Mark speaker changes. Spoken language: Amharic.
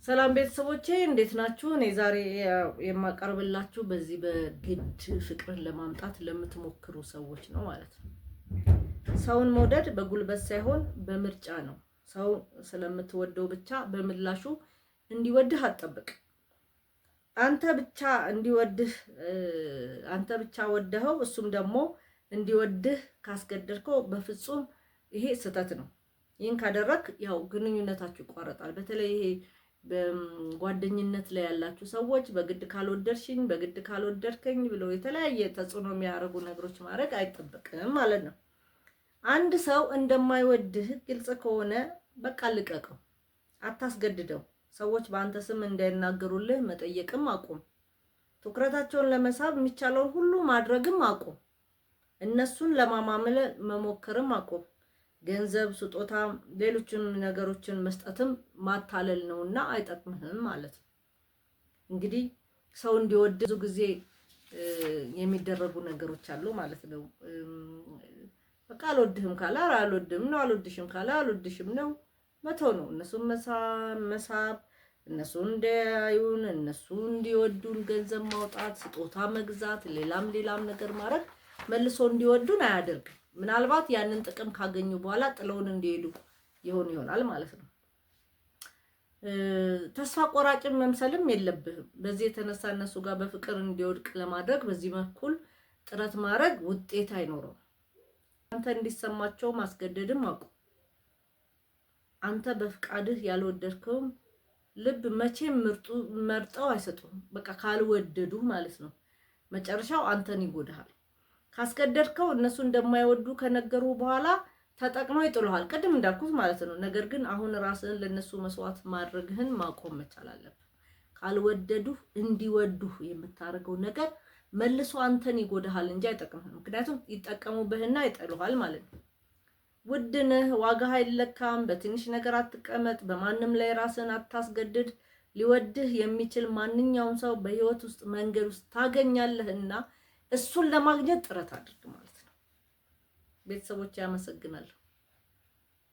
Speaker 1: ሰላም ቤተሰቦቼ እንዴት ናችሁ? እኔ ዛሬ የማቀርብላችሁ በዚህ በግድ ፍቅርን ለማምጣት ለምትሞክሩ ሰዎች ነው ማለት ነው። ሰውን መውደድ በጉልበት ሳይሆን በምርጫ ነው። ሰው ስለምትወደው ብቻ በምላሹ እንዲወድህ አትጠብቅ። አንተ ብቻ ወደኸው እሱም ደግሞ እንዲወድህ ካስገደድከው በፍጹም ይሄ ስህተት ነው። ይህን ካደረክ ያው ግንኙነታችሁ ይቋረጣል። በተለይ ይሄ በጓደኝነት ላይ ያላችሁ ሰዎች በግድ ካልወደድሽኝ በግድ ካልወደድከኝ ብለው የተለያየ ተጽዕኖ የሚያደርጉ ነገሮች ማድረግ አይጠበቅም ማለት ነው። አንድ ሰው እንደማይወድህ ግልጽ ከሆነ በቃ ልቀቀው፣ አታስገድደው። ሰዎች በአንተ ስም እንዳይናገሩልህ መጠየቅም አቁም። ትኩረታቸውን ለመሳብ የሚቻለውን ሁሉ ማድረግም አቁም። እነሱን ለማማመል መሞከርም አቁም። ገንዘብ፣ ስጦታ፣ ሌሎችን ነገሮችን መስጠትም ማታለል ነውና አይጠቅምህም ማለት ነው። እንግዲህ ሰው እንዲወድ ብዙ ጊዜ የሚደረጉ ነገሮች አሉ ማለት ነው። በቃ አልወድህም ካለ አልወድህም ነው፣ አልወድሽም ካለ አልወድሽም ነው፣ መተው ነው። እነሱን መሳብ፣ እነሱን እንዲያዩን፣ እነሱ እንዲወዱን ገንዘብ ማውጣት፣ ስጦታ መግዛት፣ ሌላም ነገር ማድረግ መልሶ እንዲወዱን አያደርግም። ምናልባት ያንን ጥቅም ካገኙ በኋላ ጥለውን እንዲሄዱ ይሆናል ማለት ነው። ተስፋ ቆራጭን መምሰልም የለብህም። በዚህ የተነሳ እነሱ ጋር በፍቅር እንዲወድቅ ለማድረግ በዚህ በኩል ጥረት ማድረግ ውጤት አይኖረውም። አንተ እንዲሰማቸው ማስገደድም አቁም። አንተ በፍቃድህ ያልወደድከውም ልብ መቼም መርጠው አይሰጡም። በቃ ካልወደዱ ማለት ነው። መጨረሻው አንተን ይጎዳሃል። ካስገደድከው እነሱ እንደማይወዱ ከነገሩ በኋላ ተጠቅመው ይጥሉሃል፣ ቅድም እንዳልኩት ማለት ነው። ነገር ግን አሁን ራስህን ለነሱ መስዋዕት ማድረግህን ማቆም መቻል አለብህ። ካልወደዱህ እንዲወዱህ የምታደርገው ነገር መልሶ አንተን ይጎዳሃል እንጂ አይጠቅምህም። ምክንያቱም ይጠቀሙብህና ይጠሉሃል ማለት ነው። ውድ ነህ፣ ዋጋህ አይለካም። በትንሽ ነገር አትቀመጥ። በማንም ላይ ራስህን አታስገድድ። ሊወድህ የሚችል ማንኛውም ሰው በህይወት ውስጥ መንገድ ውስጥ ታገኛለህና እሱን ለማግኘት ጥረት አድርግ ማለት ነው። ቤተሰቦች ያመሰግናለሁ።